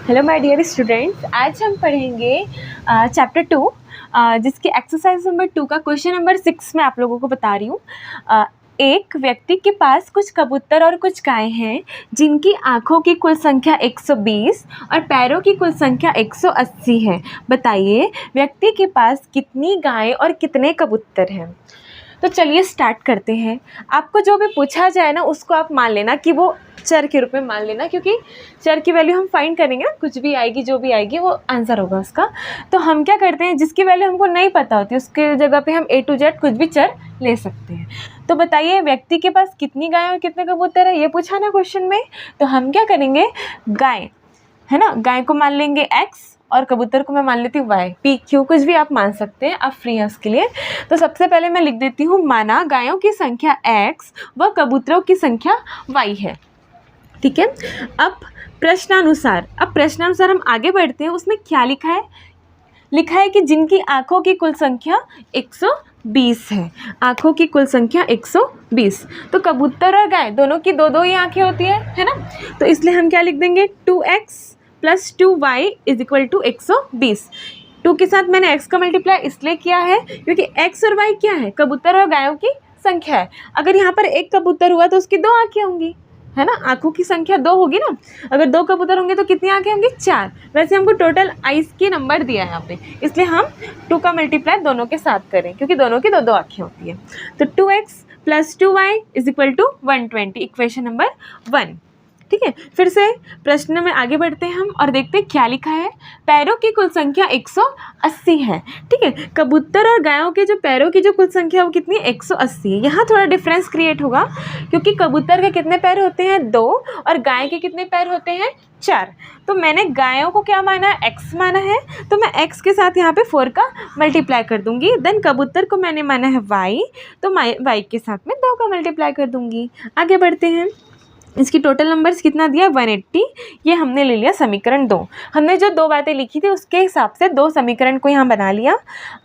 Hello my dear students, आज हम पढ़ेंगे चैप्टर 2 जिसके एक्सरसाइज नंबर 2 का क्वेश्चन नंबर 6 मैं आप लोगों को बता रही हूँ। एक व्यक्ति के पास कुछ कबूतर और कुछ गायें हैं जिनकी आँखों की कुल संख्या 120 और पैरों की कुल संख्या 180 है। बताइए व्यक्ति के पास कितनी गायें और कितने कबूतर हैं। तो चलिए स्टार्ट करते हैं। आपको जो भी पूछा जाए ना उसको आप मान लेना कि वो चर के रूप में मान लेना, क्योंकि चर की वैल्यू हम फाइंड करेंगे ना, कुछ भी आएगी जो भी आएगी वो आंसर होगा उसका। तो हम क्या करते हैं, जिसकी वैल्यू हमको नहीं पता होती उसके जगह पे हम A to Z कुछ भी चर ले सकते हैं। तो बताइए व्यक्ति के पास कितनी गाय और कितने कबूतर है, ये पूछा ना क्वेश्चन में। तो हम क्या करेंगे, गाय है ना, गाय को मान लेंगे X और कबूतर को मैं मान लेती हूँ Y, P, Q कुछ भी आप मान सकते हैं, आप फ्री हैं उसके लिए। तो सबसे पहले मैं लिख देती हूँ, माना गायों की संख्या X व कबूतरों की संख्या Y है। ठीक है। अब प्रश्नानुसार हम आगे बढ़ते हैं। उसमें क्या लिखा है, लिखा है कि जिनकी आँखों की कुल संख्या 120 है। आँखों की कुल संख्या 120। तो कबूतर और गाय दोनों की दो ही आँखें होती है ना। तो इसलिए हम क्या लिख देंगे, 2x + 2y = 120। 2 के साथ मैंने x का मल्टीप्लाई इसलिए किया है क्योंकि x और y क्या है, कबूतर और गायों की संख्या है। अगर यहाँ पर एक कबूतर हुआ तो उसकी 2 आँखें होंगी, है ना। आँखों की संख्या 2 होगी ना। अगर 2 कबूतर होंगे तो कितनी आँखें होंगी, 4। वैसे हमको टोटल आइस की नंबर दिया है यहाँ पे, इसलिए हम 2 का मल्टीप्लाई दोनों के साथ करें क्योंकि दोनों की 2 आँखें होती है। तो 2x + 2y = 120, इक्वेशन नंबर 1। ठीक है। फिर से प्रश्न में आगे बढ़ते हैं हम और देखते हैं क्या लिखा है। पैरों की कुल संख्या 180 है। ठीक है। कबूतर और गायों के जो पैरों की जो कुल संख्या वो कितनी, 180 है। यहाँ थोड़ा डिफरेंस क्रिएट होगा क्योंकि कबूतर के कितने पैर होते हैं, 2, और गाय के कितने पैर होते हैं, 4। तो मैंने गायों को क्या माना है, x माना है, तो मैं x के साथ यहाँ पे 4 का मल्टीप्लाई कर दूंगी। देन कबूतर को मैंने माना है y, तो y के साथ में 2 का मल्टीप्लाई कर दूंगी। आगे बढ़ते हैं। इसकी टोटल नंबर्स कितना दिया, 180। ये हमने ले लिया समीकरण 2। हमने जो 2 बातें लिखी थी उसके हिसाब से 2 समीकरण को यहाँ बना लिया।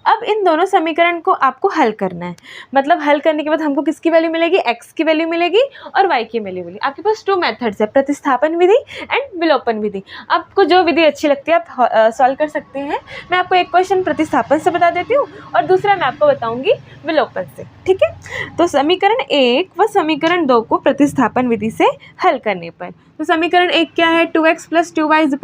अब इन दोनों समीकरण को आपको हल करना है। मतलब हल करने के बाद हमको किसकी वैल्यू मिलेगी, x की वैल्यू मिलेगी और y की वैल्यू मिलेगी। आपके पास 2 मेथड्स है, प्रतिस्थापन विधि एंड विलोपन विधि। आपको जो विधि अच्छी लगती है आप सॉल्व कर सकते हैं। मैं आपको एक क्वेश्चन प्रतिस्थापन से बता देती हूँ और दूसरा मैं आपको बताऊँगी विलोपन से। ठीक है। तो समीकरण 1 व समीकरण 2 को प्रतिस्थापन विधि से हल करने पर, तो समीकरण 1 क्या है, 2x + 2y =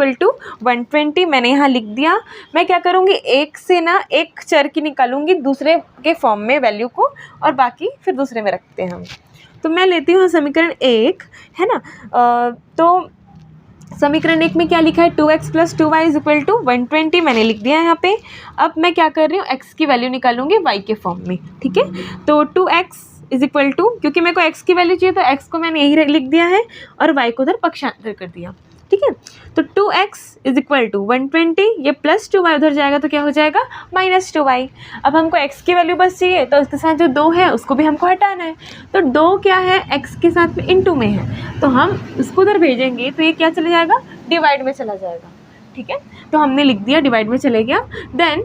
120। मैंने यहाँ लिख दिया। मैं क्या करूँगी, एक से ना एक चर की निकालूंगी दूसरे के फॉर्म में वैल्यू को और बाकी फिर दूसरे में रखते हैं हम। तो मैं लेती हूँ समीकरण 1, है ना। तो समीकरण 1 में क्या लिखा है, 2x + 2y = 120 मैंने लिख दिया है यहाँ पे। अब मैं क्या कर रही हूँ, x की वैल्यू निकालूंगी y के फॉर्म में। ठीक है। तो 2x = क्योंकि मेरे को x की वैल्यू चाहिए तो x को मैंने यही लिख दिया है और y को उधर पक्षांतर कर दिया। ठीक है। तो 2x = 120, ये + 2y उधर जाएगा तो क्या हो जाएगा, -2y। अब हमको x की वैल्यू बस चाहिए तो उसके साथ जो 2 है उसको भी हमको हटाना है। तो 2 क्या है, x के साथ में इनटू में है, तो हम उसको उधर भेजेंगे तो ये क्या चला जाएगा, डिवाइड में चला जाएगा। ठीक है। तो हमने लिख दिया डिवाइड में चले गया। देन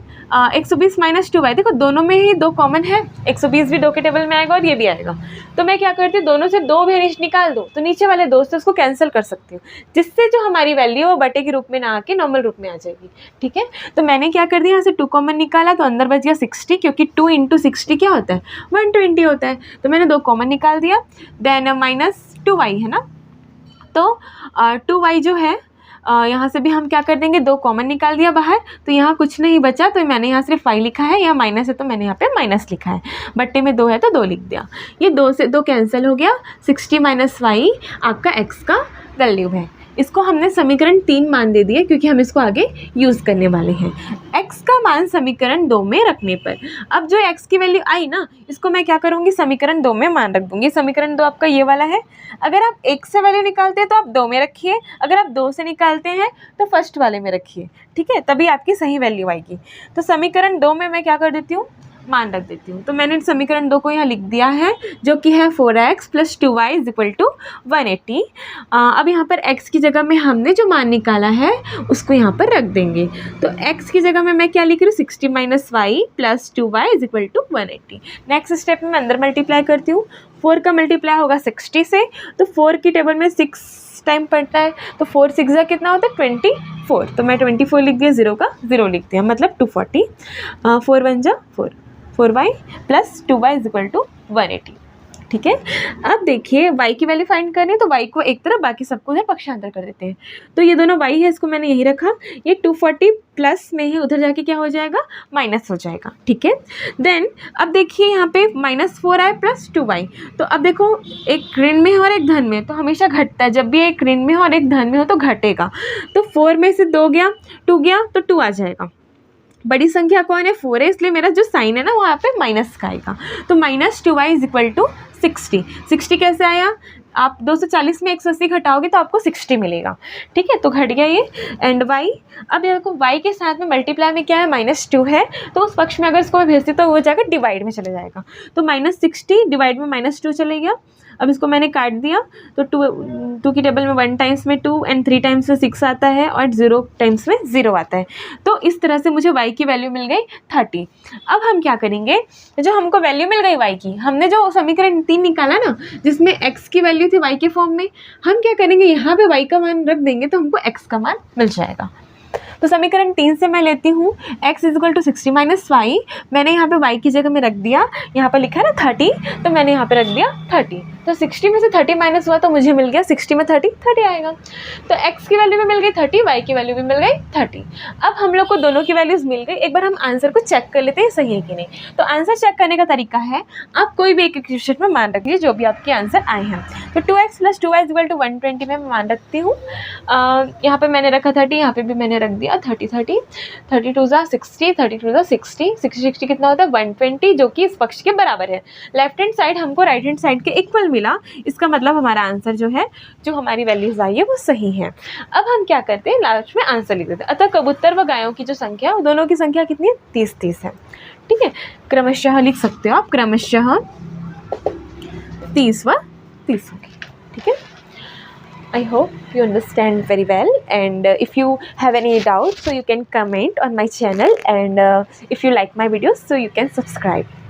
120 - 2y, देखो दोनों में ही 2 कॉमन है, 120 भी 2 के टेबल में आएगा और ये भी आएगा। तो मैं क्या करती हूँ, दोनों से 2 वेरिएशन निकाल दो तो नीचे वाले 2 से उसको कैंसिल कर सकती हूँ, जिससे जो हमारी वैल्यू वो बटे के रूप में ना आके नॉर्मल रूप में आ जाएगी। ठीक है। तो मैंने क्या कर दिया, यहाँ से 2 कॉमन निकाला तो अंदर बच गया 60, क्योंकि 2 × 60 क्या होता है, 120 होता है। तो मैंने 2 कॉमन निकाल दिया। देन -2y है ना। तो 2y जो है यहाँ से भी हम क्या कर देंगे, 2 कॉमन निकाल दिया बाहर, तो यहाँ कुछ नहीं बचा, तो मैंने यहाँ सिर्फ y लिखा है, यहाँ माइनस है तो मैंने यहाँ पे माइनस लिखा है। बट्टे में 2 है तो 2 लिख दिया। ये 2 से 2 कैंसिल हो गया। 60 - y आपका x का वैल्यू है। इसको हमने समीकरण 3 मान दे दिए क्योंकि हम इसको आगे यूज़ करने वाले हैं। x का मान समीकरण 2 में रखने पर, अब जो x की वैल्यू आई ना, इसको मैं क्या करूँगी, समीकरण 2 में मान रख दूँगी। समीकरण 2 आपका ये वाला है। अगर आप 1 से वैल्यू निकालते हैं तो आप 2 में रखिए, अगर आप 2 से निकालते हैं तो फर्स्ट वाले में रखिए। ठीक है, तभी आपकी सही वैल्यू आएगी। तो समीकरण 2 में मैं क्या कर देती हूँ, मान रख देती हूँ। तो मैंने समीकरण 2 को यहाँ लिख दिया है, जो कि है 4x + 2y = 180। अब यहाँ पर x की जगह में हमने जो मान निकाला है उसको यहाँ पर रख देंगे। तो x की जगह में मैं क्या लिख रही हूँ, 60 - y + 2y = 180। नेक्स्ट स्टेप में मैं अंदर मल्टीप्लाई करती हूँ। 4 का मल्टीप्लाई होगा 60 से, तो 4 की टेबल में 6 टाइम पड़ता है, तो 4 6 जा कितना होता है 24, तो मैं 24 लिख दिया, 0 का 0 लिख दिया, मतलब 240, 4 1 जा 4y plus 2y is equal to 180। ठीक है, अब देखिए y की वैल्यू फाइंड करनी है, तो y को एक तरफ बाकी सबको उधर पक्षांतर कर देते हैं, तो ये दोनों y है, इसको मैंने यही रखा, ये 240 प्लस में है, उधर जाके क्या हो जाएगा माइनस हो जाएगा। ठीक है, देन अब देखिए यहाँ पे -4y प्लस 2y, तो अब देखो एक ऋण में है और एक धन में, तो हमेशा घटता है, जब भी एक ऋण में हो और एक धन में हो तो घटेगा, तो 4 में से 2 गया, 2 गया तो 2 आ जाएगा। बड़ी संख्या कौन है 4 है, इसलिए मेरा जो साइन है ना वो यहाँ पे माइनस का आएगा, तो -2y इज इक्वल टू 60। 60 कैसे आया, आप 240 में 180 घटाओगे तो आपको 60 मिलेगा। ठीक है, तो घट गया ये, एंड y, अब ये देखो y के साथ में मल्टीप्लाई में क्या है -2 है, तो उस पक्ष में अगर इसको मैं भेजती तो वो जाकर डिवाइड में चले जाएगा, तो -60 डिवाइड में -2 चले गया। अब इसको मैंने काट दिया, तो 2 की टेबल में 1 टाइम्स में 2 एंड 3 टाइम्स में 6 आता है और 0 टाइम्स में 0 आता है, तो इस तरह से मुझे y की वैल्यू मिल गई 30। अब हम क्या करेंगे, जो हमको वैल्यू मिल गई y की, हमने जो समीकरण 3 निकाला ना जिसमें x की वैल्यू थी y के फॉर्म में, हम क्या करेंगे यहाँ पे y का मान रख देंगे तो हमको x का मान मिल जाएगा। तो समीकरण 3 से मैं लेती हूँ x is equal to 60 minus Y, मैंने यहाँ पे y की जगह में रख दिया, यहाँ पर लिखा है ना 30, तो मैंने यहाँ पे रख दिया 30, तो 60 में से 30 माइनस हुआ तो मुझे मिल गया 60 में 30 आएगा, तो x की वैल्यू भी मिल गई 30, y की वैल्यू भी मिल गई 30। अब हम लोग को दोनों की वैल्यूज़ मिल गई, एक बार हम आंसर को चेक कर लेते हैं सही है कि नहीं। तो आंसर चेक करने का तरीका है, आप कोई भी एक इक्वेशन में मान रखिए जो भी आपके आंसर आए हैं, तो 2x plus 2y is equal to 120 में मैं मान रखती हूँ, यहाँ पे मैंने रखा 30, यहाँ पे भी मैंने रख दिया 30 32 जा 60, 32 जा 60, 60 कितना होता है 120, जो कि इस पक्ष के बराबर है। लेफ्ट हैंड साइड हमको राइट हैंड साइड के इक्वल मिला, इसका मतलब हमारा आंसर जो है, जो हमारी वैल्यूज आई है वो सही है। अब हम क्या करते हैं, लास्ट में आंसर लिख देते हैं। अतः कबूतर व गायों की जो संख्या है, दोनों की संख्या कितनी है 30 है। ठीक है, क्रमशः लिख सकते हो आप, क्रमशः 30 व 30 होगी। ठीक है, I hope you understand very well, and if you have any doubts so you can comment on my channel, and if you like my videos so you can subscribe.